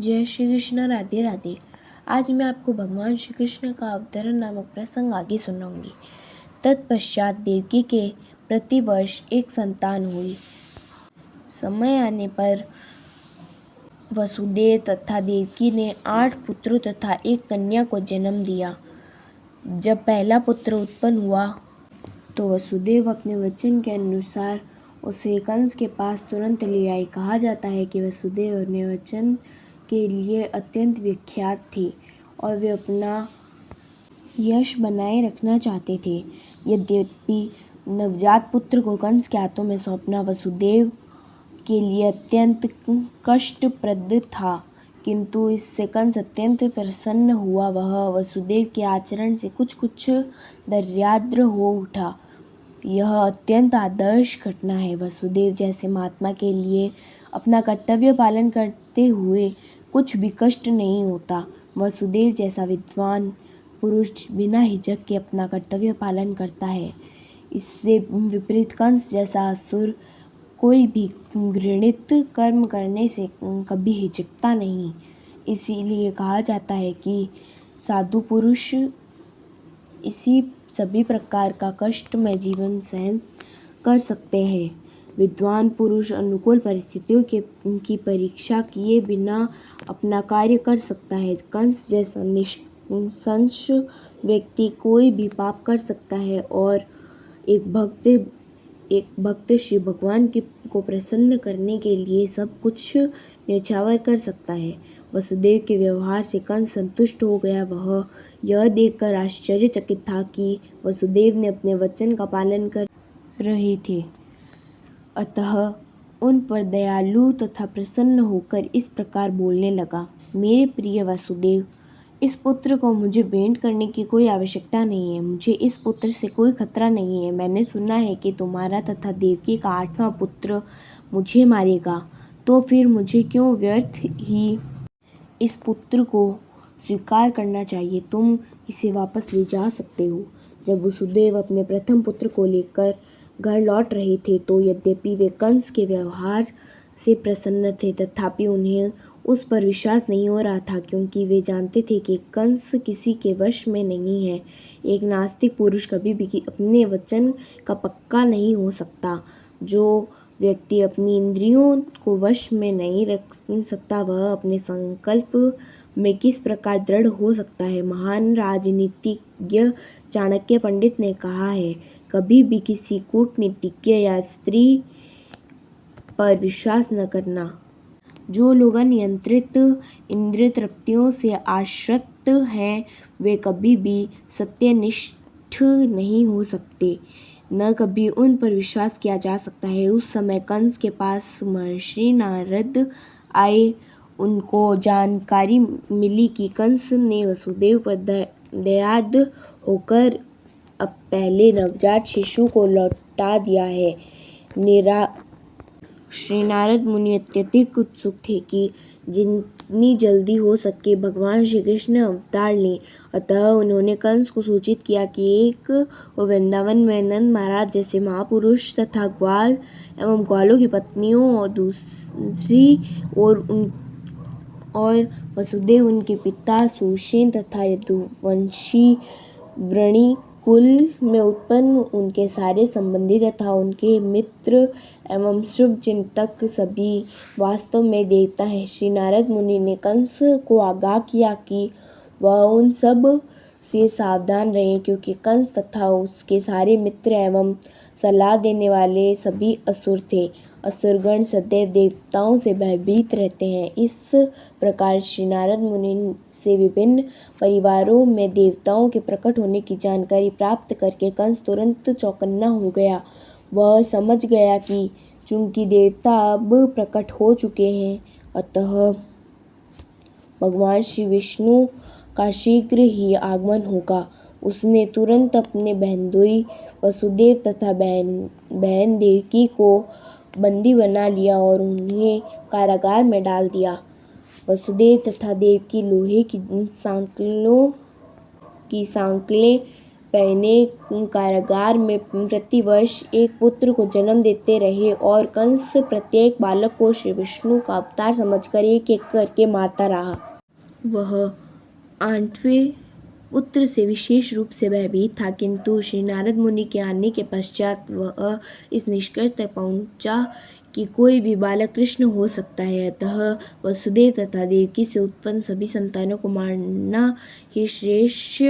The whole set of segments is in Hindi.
जय श्री कृष्ण। राधे राधे। आज मैं आपको भगवान श्री कृष्ण का अवतरण नामक प्रसंग आगे सुनाऊंगी। तत्पश्चात देवकी के प्रतिवर्ष एक संतान हुई। समय आने पर वसुदेव तथा देवकी ने 8 पुत्रों तथा एक कन्या को जन्म दिया। जब पहला पुत्र उत्पन्न हुआ तो वसुदेव अपने वचन के अनुसार उसे कंस के पास तुरंत ले आए। कहा जाता है कि वसुदेव अपने वचन के लिए अत्यंत विख्यात थे और वे अपना यश बनाए रखना चाहते थे। यद्यपि नवजात पुत्र को कंस के हाथों में सौंपना वसुदेव के लिए अत्यंत कष्टप्रद था, किंतु इससे कंस अत्यंत प्रसन्न हुआ। वह वसुदेव के आचरण से कुछ दर्याद्र हो उठा। यह अत्यंत आदर्श घटना है। वसुदेव जैसे महात्मा के लिए अपना कर्तव्य पालन करते हुए कुछ भी कष्ट नहीं होता। वसुदेव जैसा विद्वान पुरुष बिना हिचक के अपना कर्तव्य पालन करता है। इससे विपरीत कंस जैसा असुर कोई भी घृणित कर्म करने से कभी हिचकता नहीं। इसीलिए कहा जाता है कि साधु पुरुष इसी सभी प्रकार का कष्टमय जीवन सहन कर सकते हैं। विद्वान पुरुष अनुकूल परिस्थितियों की परीक्षा किए बिना अपना कार्य कर सकता है। कंस जैसा निशंस व्यक्ति कोई भी पाप कर सकता है और एक भक्त श्री भगवान को प्रसन्न करने के लिए सब कुछ न्यौछावर कर सकता है। वसुदेव के व्यवहार से कंस संतुष्ट हो गया। वह यह देखकर आश्चर्यचकित था कि वसुदेव ने अपने वचन का पालन कर रहे थे। अतः उन पर दयालु तथा प्रसन्न होकर इस प्रकार बोलने लगा। मेरे प्रिय वसुदेव, इस पुत्र को मुझे भेंट करने की कोई आवश्यकता नहीं है। मुझे इस पुत्र से कोई खतरा नहीं है। मैंने सुना है कि तुम्हारा तथा देवकी का 8वां पुत्र मुझे मारेगा, तो फिर मुझे क्यों व्यर्थ ही इस पुत्र को स्वीकार करना चाहिए। तुम इसे वापस ले जा सकते हो। जब वसुदेव अपने प्रथम पुत्र को लेकर घर लौट रहे थे तो यद्यपि वे कंस के व्यवहार से प्रसन्न थे, तथापि उन्हें उस पर विश्वास नहीं हो रहा था, क्योंकि वे जानते थे कि कंस किसी के वश में नहीं है। एक नास्तिक पुरुष कभी भी अपने वचन का पक्का नहीं हो सकता। जो व्यक्ति अपनी इंद्रियों को वश में नहीं रख सकता, वह अपने संकल्प में किस प्रकार दृढ़ हो सकता है। महान राजनीतिज्ञ चाणक्य पंडित ने कहा है, कभी भी किसी कूटनीतिज्ञ या स्त्री पर विश्वास न करना। जो लोग अनियंत्रित इंद्रिय तृप्तियों से आश्रित हैं, वे कभी भी सत्यनिष्ठ नहीं हो सकते, न कभी उन पर विश्वास किया जा सकता है। उस समय कंस के पास महर्षि नारद आए। उनको जानकारी मिली कि कंस ने वसुदेव पर दयाद होकर अब पहले नवजात शिशु को लौटा दिया है। श्री नारद मुनि अत्यधिक उत्सुक थे कि जितनी जल्दी हो सके भगवान श्री कृष्ण अवतार लें। अतः उन्होंने कंस को सूचित किया कि एक वृंदावन में नंद महाराज जैसे महापुरुष तथा ग्वाल एवं ग्वालों की पत्नियों और दूसरी और वसुदेव उनके पिता सुषेण तथा यदुवंशी वृणी कुल में उत्पन्न उनके सारे संबंधी तथा उनके मित्र एवं शुभ चिंतक सभी वास्तव में देवता हैं। श्री नारद मुनि ने कंस को आगाह किया कि वह उन सब से सावधान रहे, क्योंकि कंस तथा उसके सारे मित्र एवं सलाह देने वाले सभी असुर थे। असुरगण सदैव देवताओं से भयभीत रहते हैं। इस प्रकार श्री नारद मुनि से विभिन्न परिवारों में देवताओं के प्रकट होने की जानकारी प्राप्त करके कंस तुरंत चौकन्ना हो गया। वह समझ गया कि चूंकि देवता अब प्रकट हो चुके हैं, अतः भगवान श्री विष्णु का शीघ्र ही आगमन होगा। उसने तुरंत अपने बहनोई वसुदेव तथा बहन देवकी को बंदी बना लिया और उन्हें कारागार में डाल दिया। वसुदेव तथा देवकी लोहे की सांकलें पहने कारागार में प्रतिवर्ष एक पुत्र को जन्म देते रहे और कंस प्रत्येक बालक को श्री विष्णु का अवतार समझकर एक एक करके मारता रहा। वह 8वें पुत्र से विशेष रूप से भयभीत था, किंतु श्री नारद मुनि के आने के पश्चात वह इस निष्कर्ष तक पहुंचा कि कोई भी बालक कृष्ण हो सकता है। अतः वसुदेव तथा देवकी से उत्पन्न सभी संतानों को मारना ही श्रेष्ठ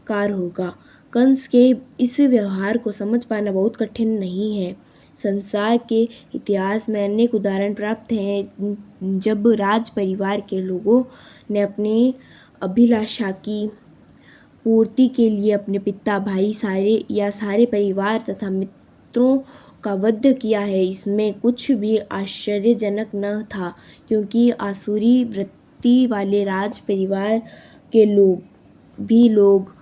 कार्य होगा। कंस के इस व्यवहार को समझ पाना बहुत कठिन नहीं है। संसार के इतिहास में अनेक उदाहरण प्राप्त हैं जब राज परिवार के लोगों ने अपनी अभिलाषा की पूर्ति के लिए अपने पिता, भाई सारे परिवार तथा मित्रों का वध किया है। इसमें कुछ भी आश्चर्यजनक न था, क्योंकि आसुरी वृत्ति वाले राज परिवार के लोग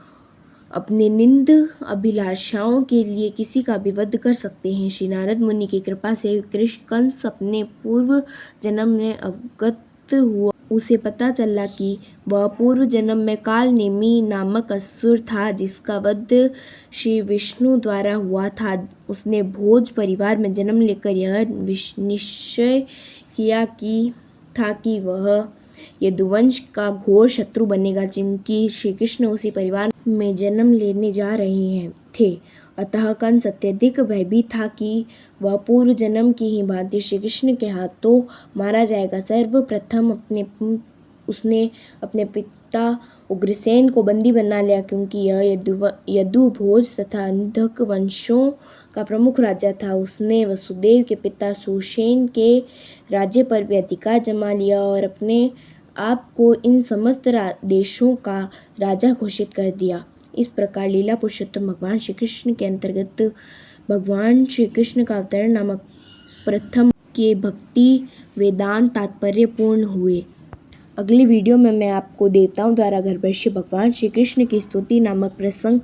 अपने निंद अभिलाषाओं के लिए किसी का भी वध कर सकते हैं। श्री नारद मुनि की कृपा से कंस अपने पूर्व जन्म में अवगत हुआ। उसे पता चला कि वह पूर्व जन्म में कालनेमी नामक असुर था, जिसका वध श्री विष्णु द्वारा हुआ था। उसने भोज परिवार में जन्म लेकर यह निश्चय किया था कि वह यदुवंश का घोर शत्रु बनेगा, क्योंकि श्री कृष्ण उसी परिवार में जन्म लेने जा रहे थे। अतः कंस अत्यधिक भयभीत था कि वह पूर्व जन्म की ही भांति श्री कृष्ण के हाथों मारा जाएगा। सर्वप्रथम उसने अपने पिता उग्रसेन को बंदी बना लिया, क्योंकि यह यदु, भोज तथा अंधक वंशों का प्रमुख राजा था। उसने वसुदेव के पिता सुसेन के राज्य पर भी अधिकार जमा लिया और अपने आप को इन समस्त देशों का राजा घोषित कर दिया। इस प्रकार लीला पुरुषोत्तम भगवान श्री कृष्ण के अंतर्गत भगवान श्री कृष्ण का अवतरण नामक प्रथम के भक्ति वेदांत तात्पर्य पूर्ण हुए। अगली वीडियो में मैं आपको देवताओं द्वारा गर्भस्य भगवान श्री कृष्ण की स्तुति नामक प्रसंग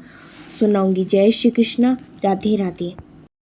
सुनाऊंगी। जय श्री कृष्ण। राधे राधे।